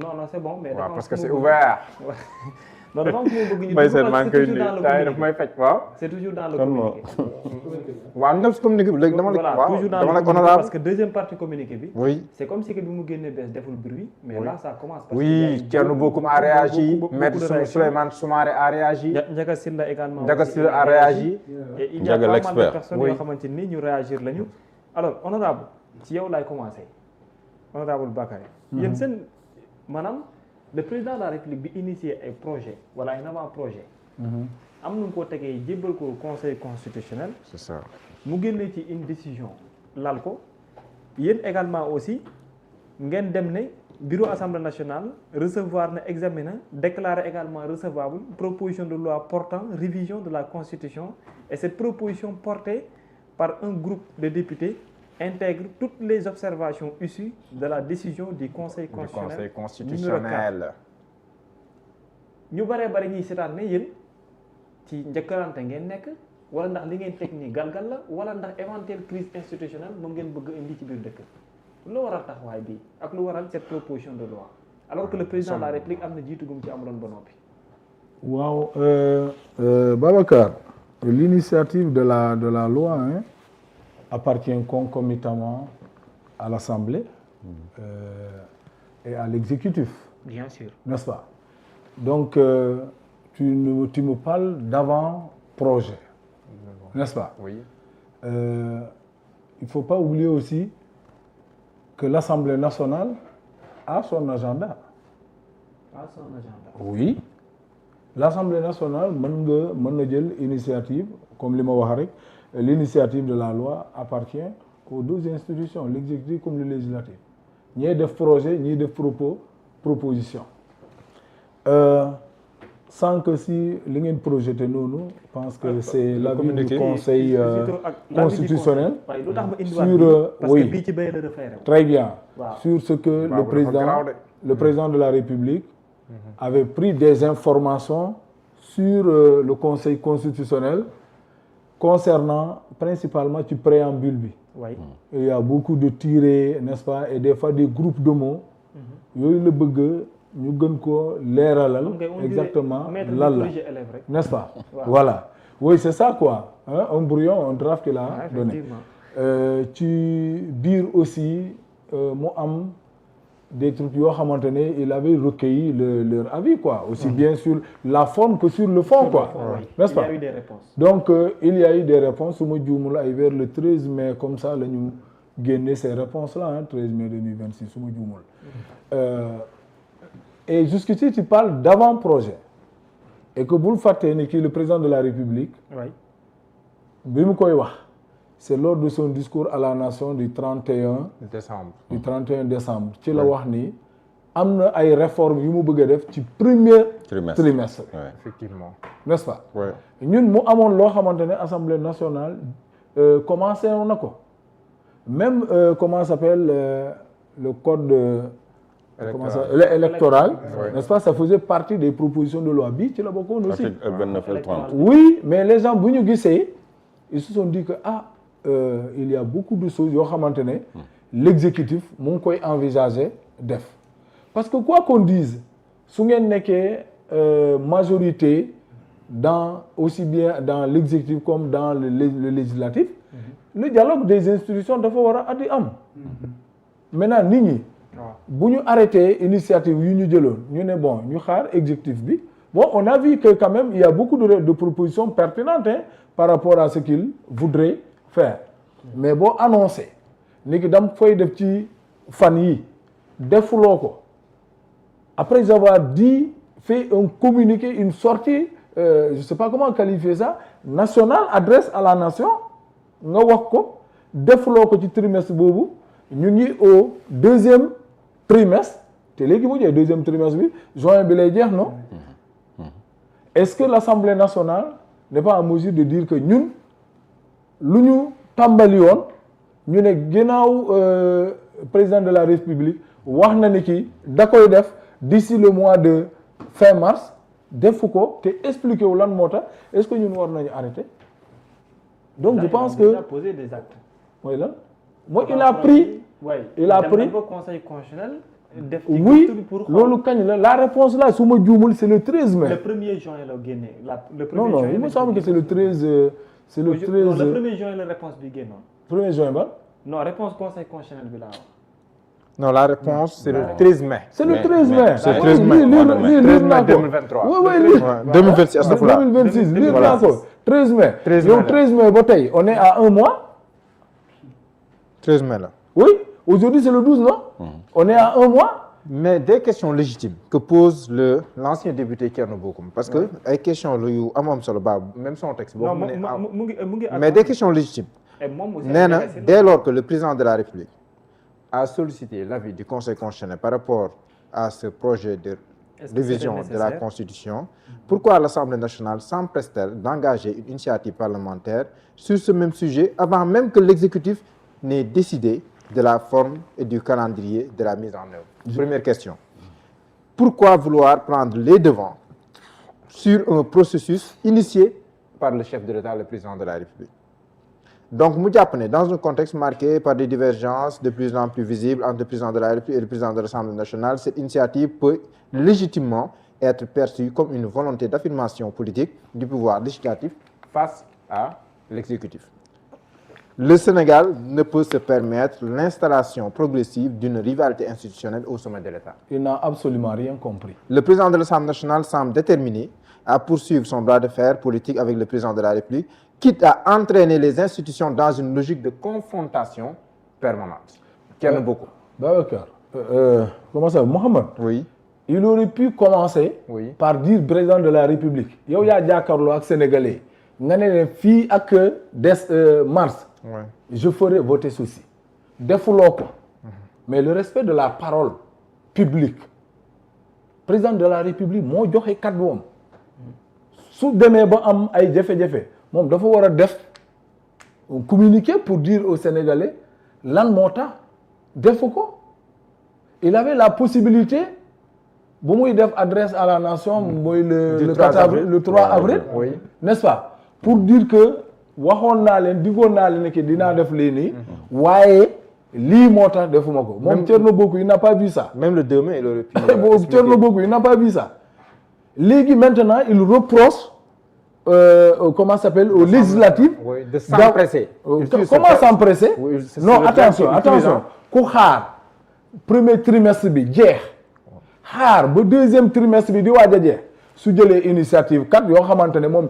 non non c'est bon mais waaw parce que c'est ouvert. non dafa am fu mu bëgg ñu may seet maa ngi koy nuyu taay daf may fecc waaw. c'est toujours dans le communiqué. waaw ndax si communiqué bi léegi dama la. voilà toujours dans le communiqué parce que deuxième partie communiqué bi. oui c'est comme si que bi mu génnee bees deful bruit. mais là ça commence. parce que oui Thierno Bocoum a réagi. Maître Souleymane Soumaré a réagi. Ndiaga Sylla également. Ndiaga Sylla a réagi. et il y a pas mal de personnes yoo xamante ni ñu réagir lañu. alors honorable ci yow laay commencer honorable Bakary. yéen seen maanaam. le président de la République bi initié ay projet wala ay avant-projet am nu mu ko tegee jébbal ko conseil constitutionnel. c'est ça. mu génnee ci une décision lal ko yéen également aussi ngeen dem ne bureau assemblée nationale recevoir na examiner déclarer également recevable proposition de loi portant révision de la constitution et cette proposition portée par un groupe de députés intègre toutes les observations issues de la décision du conseil constitutionnel ñu bare ñuy seetaan ne yéen ci njëkkalante ngeen nekk wala ndax li ngeen teg nii galgal la wala ndax éventuelle crise institutionnelle moom ngeen bëgg indi ci biir dëkk lu waral taxawaay bi ak lu waral cette proposition de loi alors que le président de la République am na jiitu gum ci amuloon ba noppi. waaw Babacar l'initiative de la loi appartient concomitamment à l'Assemblée et à l'exécutif. Bien sûr. N'est-ce pas? Donc, tu me parles d'avant-projet, n'est-ce pas? Oui. Il ne faut pas oublier aussi que l'Assemblée nationale a son agenda. A son agenda. Oui. L'Assemblée nationale mën na jël initiative comme li ma wax rek. L'initiative de la loi appartient aux deux institutions, l'exécutif comme le législatif. ñii def projet ñii def proposition. Sans que si li ngeen projeté noonu, je pense que c'est l'avis du Conseil constitutionnel sur oui, très bien, sur ce que le président de la République avait pris des informations sur le Conseil constitutionnel concernant principalement ci préambule bi. Oui. Il y a beaucoup de tirés, n'est-ce pas, et des fois des groupes de mots. yooyu la bëgg ñu gën ko leeralal exactement lan la, n'est-ce pas? Voilà. Oui, c'est ça quoi. Un brouillon, un draft qu'il a donné. Ci biir aussi mu am des trucs yoo xamante ne il avait recueilli leur avis quoi, aussi bien sur la forme que sur le fond quoi, n'est-ce pas? Il y a eu des réponses. Donc il y a eu des réponses su ma juumul ay vers le 13 mai comme ça la ñu génne ces réponses là 13 mai 2026 su ma juumul. Et jusqu'ici tu parles d'avant-projet et que bul fàtte ni kii le président de la République bi mu koy wax c'est lors de son discours à la nation du 31 décembre ci la wax ni am na ay réformes yu mu bëgg a def ci premier trimestre. Ouais, effectivement, n'est-ce pas? ouais. ñun mu amoon loo xamante ne Assemblée nationale commencé na ko même comment s'appelle le code électoral, ouais. N'est-ce pas? Ça faisait partie des propositions de loi bi ci la bokkoon aussi. Article 29 et 30. Oui, mais les gens bu ñu gisee ils se sont dit que il y a beaucoup de choses yoo xamante ne l'exécutif mu ngi koy envisager def parce que quoi qu'on dise su ngeen nekkee majorité dans aussi bien dans l'exécutif comme dans le législatif, le dialogue des institutions dafa war a di am. Maintenant nit ñi bu ñu arrêté initiative yu ñu jëloon ñu ne bon ñu xaar exécutif bi bon on a vu que quand même il y a beaucoup de propositions pertinentes par rapport à ce qu'il voudrait faire mais boo annoncé ni ki dam koy def ci fan yi defuloo ko après avoir dit fait un communiqué une sortie je sais pas comment qualifier ça nationale adresse à la nation nga wax ko defuloo ko ci trimestre boobu ñu ngi au deuxième trimestre te léegi mu jeex deuxième trimestre bi juin bi lay jeex non est-ce que l'Assemblée nationale n'est pas en mesure de dire que ñun lu ñu tàmbali woon ñu ne ginnaaw président de la République wax na ni ki da koy def d'ici le mois de fin mars defu ko te expliqué wu lan moo tax est-ce que ñun war nañu arrêter donc je pense que poser des actes. mooy lan mooy il a pris oui. il a pris au conseil constitutionnel oui loolu kañ la réponse là su ma juumul c'est le 13 mai. le 1er juin la génne le 1er non juin il me semble que c'est le 13 c'est le 13 non, le 1er juin la réponse bi génnoon. 1er juin ba. non réponse conseil constitutionnel bi laa wax. non la réponse c'est le 13 mai. c'est le 13 mai. c'est le 13 mai. lire naa ko 2023. oui oui 2026 astafurlah 2026 lire naa ko 13 mai. yow 13 mai ba tey on est à un mois. 13 mai là. oui aujourd'hui c'est le 12 non. on est à un mois. mais des questions légitimes que pose l'ancien député Thierno Bocoum parce que ay questions la yu am solo ba même son texte. non mu ngi mais des questions légitimes. nee na dès lors que le président de la République a sollicité l'avis du Conseil constitutionnel par rapport à ce projet de révision de la Constitution, pourquoi l'Assemblée nationale s'empresse-t-elle d'engager une initiative parlementaire sur ce même sujet avant même que l'exécutif n'ait décidé de la forme et du calendrier de la mise en œuvre? Première question. Pourquoi vouloir prendre les devants sur un processus initié par le chef de l'État, le président de la République? Donc, mu jàpp ne dans un contexte marqué par des divergences de plus en plus visibles entre le président de la République et le président de l'Assemblée nationale, cette initiative peut légitimement être perçue comme une volonté d'affirmation politique du pouvoir législatif face à l'exécutif. Le Sénégal ne peut se permettre l'installation progressive d'une rivalité institutionnelle au sommet de l'État. Il n'a absolument rien compris. Le président de l'Assemblée nationale semble déterminé à poursuivre son bras de fer politique avec le président de la République, quitte à entraîner les institutions dans une logique de confrontation permanente. Thierno Bocoum. Babacar, comment ça, Mohamed? Oui. Il aurait pu commencer par dire président de la République. Yow yaa jàkkaarloo ak Sénégalais nga ne leen fii ak mars. Je ferai voter ceci. Defuloo ko. Mais le respect de la parole publique. Président de la République moo joxe kàddoom. Su demee ba am ay jafe-jafe moom dafa war a def un communiqué pour dire aux Sénégalais lan moo tax defu ko. Il avait la possibilité bu muy def adresse à la nation mooy le 4 avril le 3 avril. Oui. N'est-ce pas? Pour dire que waxoon naa leen diggoon naa leen que dinaa def lii nii. waaye lii moo tax defuma ko. moom Thierno Bocoum il n'a pas vu ça. Même le 2 mai il aurait pu. Thierno Bocoum il n'a pas vu ça. léegi maintenant il reproche comment ça s'appelle aux législatives. Oui, de s'empresser. Comment s'empresser? Oui, non attention ku xaar premier trimestre bi jeex xaar ba deuxième trimestre bi di waaj a jeex su jëlee initiative kat yoo xamante ne moom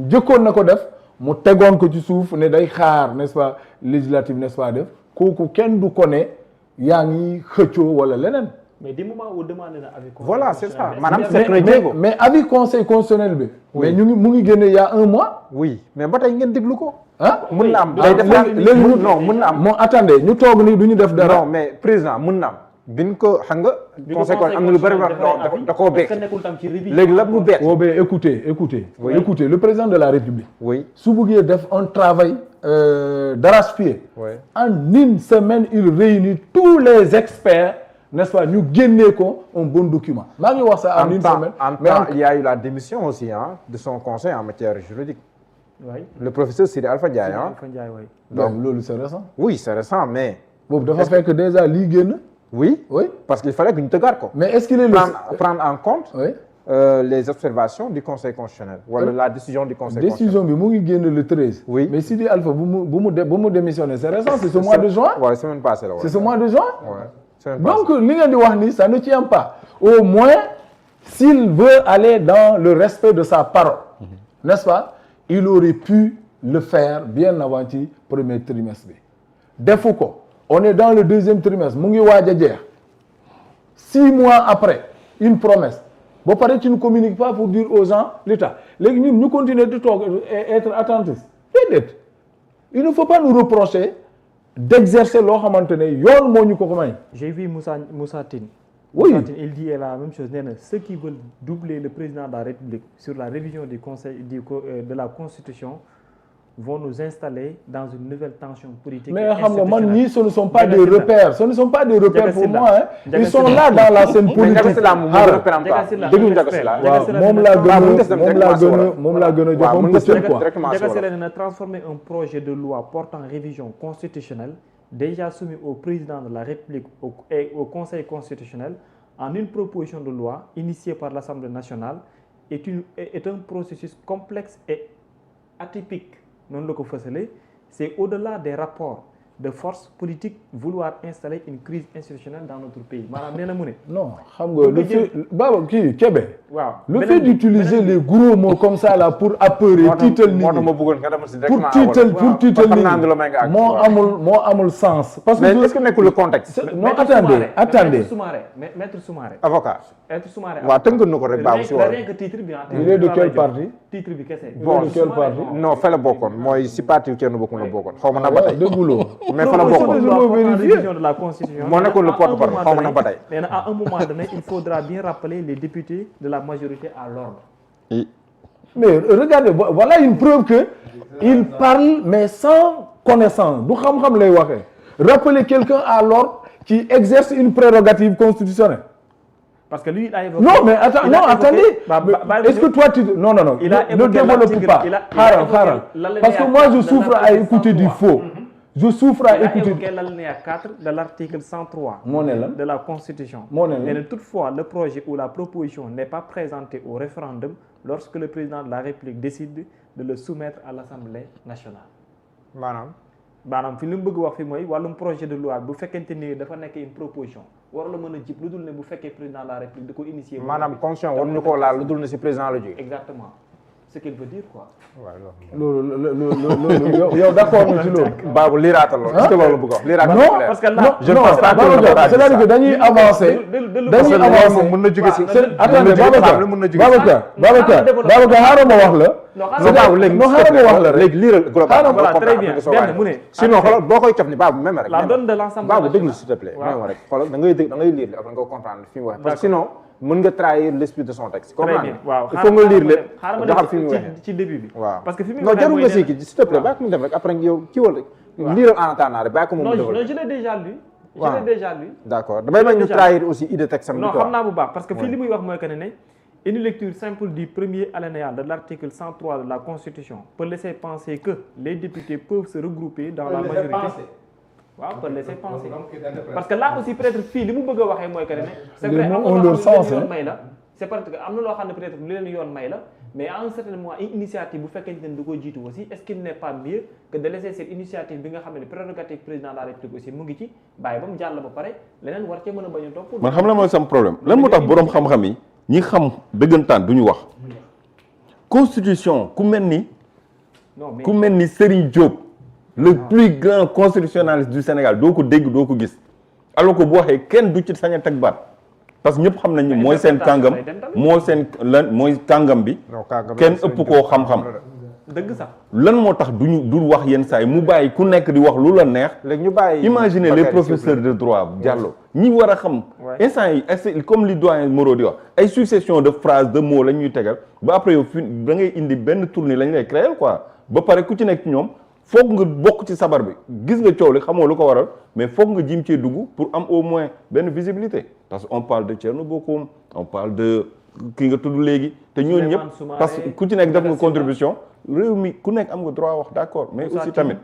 jëkkoon na ko def mu tegoon ko ci suuf ne day xaar n'est-ce pas législative n'est-ce pas def kooku kenn du ko ne yaa ngi xëccoo wala leneen. mais du moment où demandé na avis. Voilà c'est ça maanaam c'est très jéego. mais avis conseil constitutionnel bi. mais ñu ngi mu ngi génne il y a un mois. oui mais ba tey ngeen déglu ko. ah mën na am day def léegi non mën na am. moo attendez ñu toog nii du ñu def dara. non mais président mën na am. biñ ko xam nga. conseil am na lu bëri da koo bekk. léegi la mu bett. écoutez le président de la République. oui su bëggee def un travail d'arrache-pied. en une semaine il réunit tous les experts. N'est-ce pas ñu génnee ko un bon document. maa ngi wax ça en une semaine. mais il y a eu la démission aussi de son conseil en matière juridique. oui le professeur Sidi Alpha Ndiaye oui. donc loolu c'est récent. oui c'est récent mais. boobu dafa fekk déjà lii génn. oui parce qu'il fallait que ñu tëggaat ko. mais est-ce qu'il est prendre en compte. les observations du conseil constitutionnel. wala la décision du conseil constitutionnel. décision bi mu ngi génn le 13. oui mais Sidi Alpha bu mu démissionné c'est récent c'est ce mois de juin. waaw semaine passée la. c'est ce mois de juin. donc li ngeen di wax ni ça ne tient pas au moins s'il veut aller dans le respect de sa parole n'est-ce pas il aurait pu le faire bien avant ci premier trimestre bi defu ko on est dans le deuxième trimestre mu ngi waaj a jeex 6 mois après une promesse ba pare tu ne communiques pas pour dire aux gens l'État léegi ñun ñu continuer de toog être attentifs déedéet il ne faut pas nous reprocher d'exercer loo xamante ne yoon moo ñu ko may. J'ai vu Moussa Tine. Oui. Moussa Tine, il dit la même chose. Ceux qui veulent doubler le président de la République sur la révision du Conseil de la Constitution vont nous installer dans une nouvelle tension politique. Mais xam nga man ñii ce ne sont pas des repères. Ce ne sont pas des repères pour moi. Ils sont là dans la scène politique. moom laa gën a jox un peu quoi. Ndiaga Sylla na transformer un projet de loi portant révision constitutionnelle déjà soumis au président de la République et au Conseil constitutionnel en une proposition de loi initiée par l'Assemblée nationale est un processus complexe et atypique. noonu la ko fësalee c'est au-delà des rapports de force politique vouloir installer une crise institutionnelle dans notre pays maanaam nee na mu ne. non xam nga le fait Baba kii Kébé. waaw le fait d'utiliser les gros mots comme ça là pour apeurer. tiital nit ñi pour tiital nit ñi moo amul sens. parce que mais est-ce que nekkul le contexte. non attendez Maître Soumaré. avocat. Maître Soumaré. waaw tënk na ko rek baabu si rien que titre bi il est de quel parti. titre bi kese. bon de quel parti. non fa la bokkoon mooy si parti kenn bokkul la bokkoon xaw ma na ba tey. mais fa la bokkoon. révision de la constitution. moo nekkoon le porte-parole xaw ma na ba tey. nee na à un moment donné il faudra bien rappeler les députés de la majorité à l'ordre. mais regardez voilà une preuve que il parle mais sans connaissance du xam-xam lay waxee. rappeler quelqu'un à l'ordre qui exerce une prérogative constitutionnelle. parce que lui il a évoqué. non mais attendez. est-ce que toi tu non. il a évoqué ne développe pas. xaaral parce que moi je souffre à écouter du faux. je souffre à écouter. Il a évoqué l'alinéa 4 de l'article 103 de la Constitution. Et toutefois, le projet ou la proposition n'est pas présenté au référendum lorsque le président de la République décide de le soumettre à l'Assemblée nationale. maanaam fi li mu bëgg wax fi mooy wàllum projet de loi bu fekkente ni dafa nekk une proposition war la mën a jib lu dul ne bu fekkee président de la République da ko initier. maanaam constitution waruñu koo laal lu dul ne si président la jógee. exactement. ce qu'il veut dire quoi. loolu yow d'accord nga ci loolu. Babou liiraatal loolu. est-ce que loolu bëgg a wax liiraatal non parce que là je pense pas que c'est-à-dire que dañuy avancer. mën na jóge si. attendez Babacar xaaral ma wax la. léegi liiral voilà très bien benn mu ne. sinon xoolal boo koy cof ni Babou même rek. la donne de l'Assemblée Babou déglu s'il te plaît. même rek xoolal da ngay lire après nga comprendre fi mu wax parce que sinon mën nga trahir l'esprit de son texte. très bien waaw il faut nga lire lépp nga xam fi mu waxee ci début bi. waaw parce que fi mu non jarul nga si kii s'il te plaît bàyyi ko mu dem rek après yow kii wala liiral en attendant rek bàyyi ko moom. non je l'ai déjà lu. je l'ai déjà lu. d'accord damay bañ ñu trahir aussi idée texte am. non xam naa bu baax parce que fii li muy wax mooy que ne une lecture simple du premier alinéa de l'article 103 de la Constitution peut laisser penser que les députés peuvent se regrouper dans la majorité. waaw peut laisser penser parce que là aussi peut-être fii li mu bëgg a waxee mooy que ne. c'est vrai am na loo xam ne yoon may la. c'est parce que am na loo xam ne peut-être li leen yoon may la mais à un certain moment une initiative bu fekkente ne du ko jiitu aussi est-ce qu'il n'est pas mieux que de laisser cette initiative bi nga xam ne prérogative président de la République aussi mu ngi ci bàyyi ba mu jàll ba pare leneen war cee mën a bañ a topp. man xam la mooy sam problème lan moo tax boroom xam-xam yi ñi xam dëggantaan du ñu wax constitution ku mel ni Serigne Diop le plus grand constitutionnaliste du Sénégal doo ko dégg doo ko gis alors que bu waxee kenn du ci sañ a teg baat parce que ñëpp xam nañ ni mooy seen kàngam mooy kàngam bi kenn ëpp koo xam-xam dëgg sax lan moo tax du wax yenn saa yi mu bàyyi ku nekk di wax lu la neex. léegi ñu bàyyi imaginez les professeurs de droit Diallo ñi war a xam. instant yi comme li doyen Moreau di wax ay succession de phrases de mots la ñuy tegal ba après yow fi da ngay indi benn tournée la ñu lay créer quoi ba pare ku ci nekk ñoom foog nga bokk ci sabar bi gis nga coow li xamoo lu ko waral mais foog nga jim cee dugg pour am au moins benn visibilité parce que on parle de Thierno Bocoum on parle de ki nga tudd léegi te ñooñu ñëpp parce que ku ci nekk def nga contribution. réew mi ku nekk am nga droit wax d'accord mais aussi tamit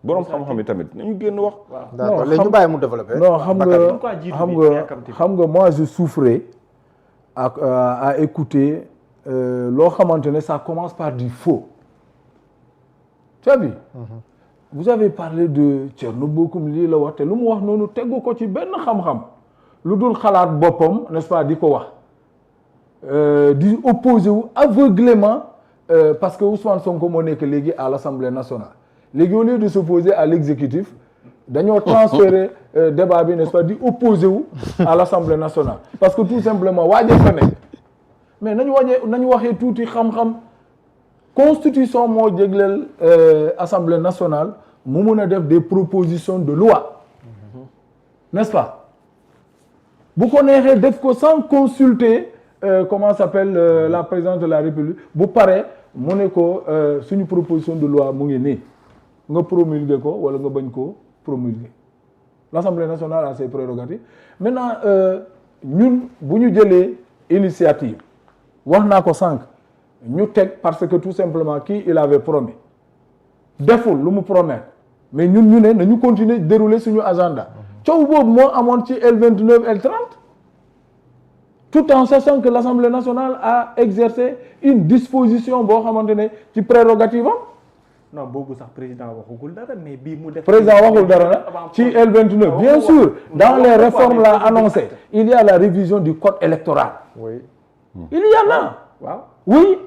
boroom xam-xam yi tamit nañu génn wax. d'accord léegi ñu bàyyi mu développer. non xam nga moi je souffrais à écouter loo xamante ne ça commence par du faux. tu as vu. vous avez parlé de Thierno Bocoum lii la wax te lu mu wax noonu tegu ko ci benn xam-xam lu dul xalaat boppam n'est-ce pas di ko wax di opposé wu aveuglément. Parce que Ousmane Sonko moo nekk léegi à l'Assemblée nationale léegi au lieu de s'opposer à l'exécutif dañoo transférer débat bi n'est-ce pas di opposer wu à l'Assemblée nationale parce que tout simplement waajee fa nekk mais nañu waxee tuuti xam-xam constitution moo jégleel Assemblée nationale mu mun a def des propositions de loi n'est-ce pas bu ko neexee def ko sans consulter comment s'appelle la présidente de la République bu paree mu ne ko suñu proposition de loi mu ngi nii nga promulguer ko wala nga bañ ko promulguer l'Assemblée nationale a ses prérogatives maintenant ñun bu ñu jëlee initiative wax naa ko sànq ñu teg parce que tout simplement kii il avait promis deful lu mu promettre mais ñun ñu ne nañu continuer dérouler suñu agenda coow boobu moo amoon ci L29 L30 tout en sachant que l'Assemblée nationale a exercé une disposition boo xamante ne ci prérogative am. non boobu sax président waxugul dara mais bii mu def. président waxul dara nag ci L29 bien sûr dans les réformes là annoncées il y a la révision du code électoral. oui. il y en a. waaw oui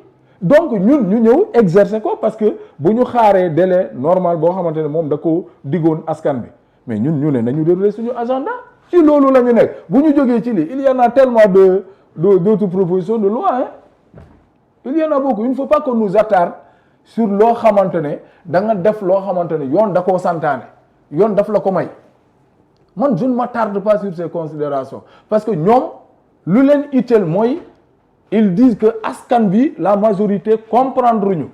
donc ñun ñu ñëw exercer ko parce que bu ñu xaaree délai normal boo xamante ne moom da ko diggoon askan bi mais ñun ñu ne nañu dérouler suñu agenda ci loolu la ñu nekk bu ñu jógee ci lii il y en a tellement d'autres propositions de loi hein il y en a beaucoup il ne faut pas qu'on nous attarde sur loo xamante ne da nga def loo xamante ne yoon da koo santaane yoon daf la ko may man je ne m'attarde pas sur ces considérations parce que ñoom lu leen itteel mooy ils disent que askan bi la majorité comprendre ñu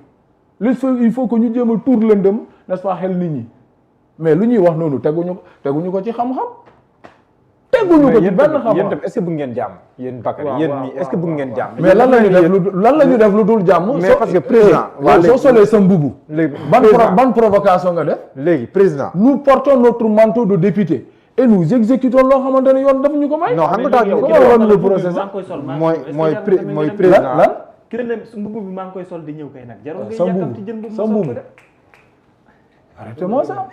il faut que ñu jéem a tuur lëndëm n'est-ce pas xel nit ñi mais lu ñuy wax noonu teguñu ko ci xam-xam teguñu ko ci benn xam-xam yéen tamit est-ce que bëgg ngeen jàmm yéen Bakary yéen ñii est-ce que bëgg ngeen jàmm mais lan la ñu def lu dul jàmm mais parce que président soo solee sa mbubu léegi ban provocation nga def léegi président nous portons notre manteau de député et nous exécutons loo xamante ne yoon daf ñu ko may non xam nga tax le procès mooy président lan ki la ne mbubu bi maa ngi koy sol di ñëw kay nag jarul ngay sa yàkkam ci jën mbubu bu sa mbubu arrêtez-moi ça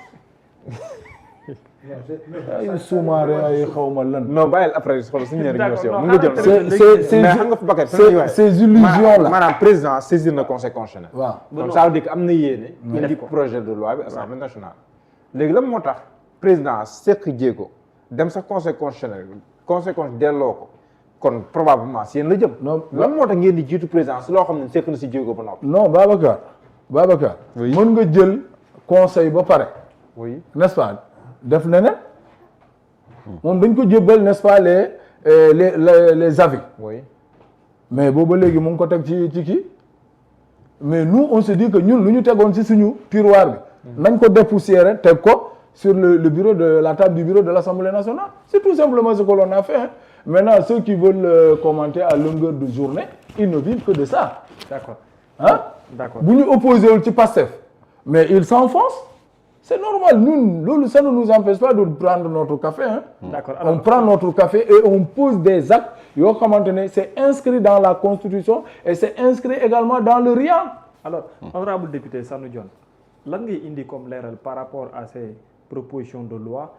ay Soumaré ay xawma lan non bàyyil après xool suñu ñëw ñëw si yow mu nga jël mais xam nga fi Bakary ces illusions là maanaam président saisir na conseil constitutionnel waaw donc ça veut dire que am na yéene indi projet de loi bi assemblée nationale léegi lan moo tax président seq jéego dem sax conseil constitutionnel delloo ko kon probablement si yéen la jëm non lan moo tax ngeen di jiitu président si loo xam ne seq na si jéego ba noppi non Babacar Oui. mën nga jël conseil ba pare oui n'est-ce pas def neneen moom dañ ko jébbal n'est-ce pas les avis oui mais booba léegi mu ngi ko teg ci kii mais nous on se dit que ñun lu ñu tegoon ci suñu tiroir bi nañ ko dépoussiérer teg ko sur le bureau de la table du bureau de l'Assemblée nationale c'est tout simplement ce que l'on a fait hein. Maintenant ceux qui veulent commenter à longueur de journée ils ne vivent que de ça d'accord hein d'accord bu ñu opposé wul ci Pastef mais ils s'enfoncent c'est normal ñun loolu ça ne nous empêche pas de prendre notre café hein. d'accord On prend notre café et on pose des actes yoo xamante ne c'est inscrit dans la Constitution et c'est inscrit également dans le RIAN. alors honorable député Sanu Dione lan ngay indi comme leeral par rapport à ces propositions de loi